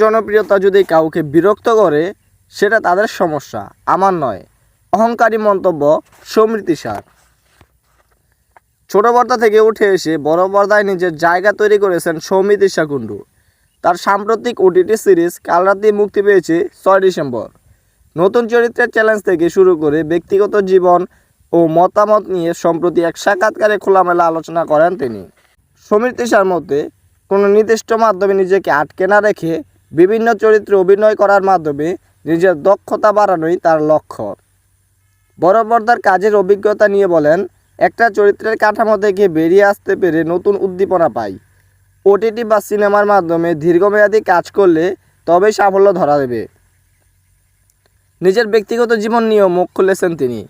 জনপ্রিয়তা যদি কাউকে বিরক্ত করে সেটা তাদের সমস্যা, আমার নয়। অহংকারী মন্তব্য সমৃদ্ধিসার। ছোট পর্দা থেকে উঠে এসে বড় পর্দায় নিজের জায়গা তৈরি করেছেন সৌমিত্রিষা কুণ্ডু। তার সাম্প্রতিক ওটিটি সিরিজ কাল রাতে মুক্তি পেয়েছে 6 ডিসেম্বর। নতুন চরিত্রের চ্যালেঞ্জ থেকে শুরু করে ব্যক্তিগত জীবন ও মতামত নিয়ে সম্প্রতি এক সাক্ষাৎকারে খোলামেলা আলোচনা করেন তিনি। সমৃদ্ধিসার মতে, কোনো নির্দিষ্ট মাধ্যমে নিজেকে আটকে না রেখে বিভিন্ন চরিত্রে অভিনয় করার মাধ্যমে নিজের দক্ষতা বাড়ানোই তার লক্ষ্য। বড় পর্দার কাজের অভিজ্ঞতা নিয়ে বলেন, একটা চরিত্রের কাঠামো থেকে বেরিয়ে আসতে পেরে নতুন উদ্দীপনা পাই। ওটিটি বা সিনেমার মাধ্যমে দীর্ঘমেয়াদী কাজ করলে তবেই সাফল্য ধরা দেবে। নিজের ব্যক্তিগত জীবন নিয়েও মুখ খুলেছেন তিনি।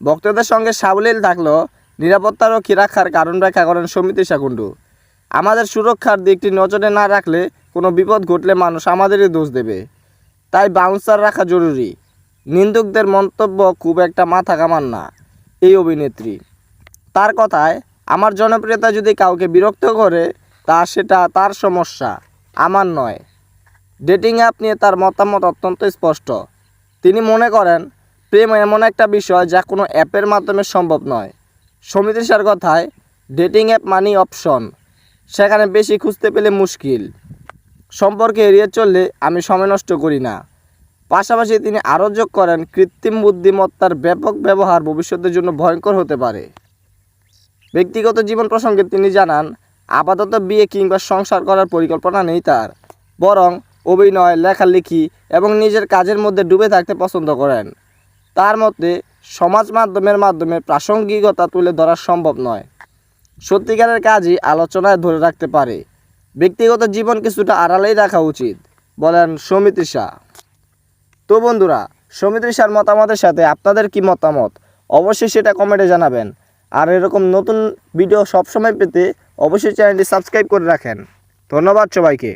ভক্তদের সঙ্গে সাবলীল থাকলেও নিরাপত্তারক্ষী রাখার কারণ ব্যাখ্যা করেন সমৃদ্ধিসা কুণ্ডু। আমাদের সুরক্ষার দিকটি নজরে না রাখলে কোনো বিপদ ঘটলে মানুষ আমাদেরই দোষ দেবে, তাই বাউন্সার রাখা জরুরি। নিন্দুকদের মন্তব্য খুব একটা মাথা কামান না এই অভিনেত্রী। তার কথায়, আমার জনপ্রিয়তা যদি কাউকে বিরক্ত করে সেটা তার সমস্যা, আমার নয়। ডেটিং অ্যাপ নিয়ে তার মতামত অত্যন্ত স্পষ্ট। তিনি মনে করেন, প্রেম এমন একটা বিষয় যা কোনো অ্যাপের মাধ্যমে সম্ভব নয়। সমৃদ্ধিসার কথায়, ডেটিং অ্যাপ মানেই অপশন, সেখানে বেশি খুঁজতে পেলে মুশকিল। সম্পর্কে এড়িয়ে চললে আমি সময় নষ্ট করি না। পাশাপাশি তিনি আরও যোগ করেন, কৃত্রিম বুদ্ধিমত্তার ব্যাপক ব্যবহার ভবিষ্যতের জন্য ভয়ঙ্কর হতে পারে। ব্যক্তিগত জীবন প্রসঙ্গে তিনি জানান, আপাতত বিয়ে কিংবা সংসার করার পরিকল্পনা নেই তার, বরং অভিনয়, লেখালেখি এবং নিজের কাজের মধ্যে ডুবে থাকতে পছন্দ করেন। তার মতে, সমাজ মাধ্যমের মাধ্যমে প্রাসঙ্গিকতা তুলে ধরা সম্ভব নয়, সত্যিকারের কাজই আলোচনায় ধরে রাখতে পারে। ব্যক্তিগত জীবন কিছুটা আড়ালেই রাখা উচিত, বলেন সমৃদ্ধিসা। তো বন্ধুরা, সমৃদ্ধিসার মতামতের সাথে আপনাদের কি মতামত অবশ্যই সেটা কমেন্টে জানাবেন। আর এরকম নতুন ভিডিও সবসময় পেতে অবশ্যই চ্যানেলটি সাবস্ক্রাইব করে রাখেন। ধন্যবাদ সবাইকে।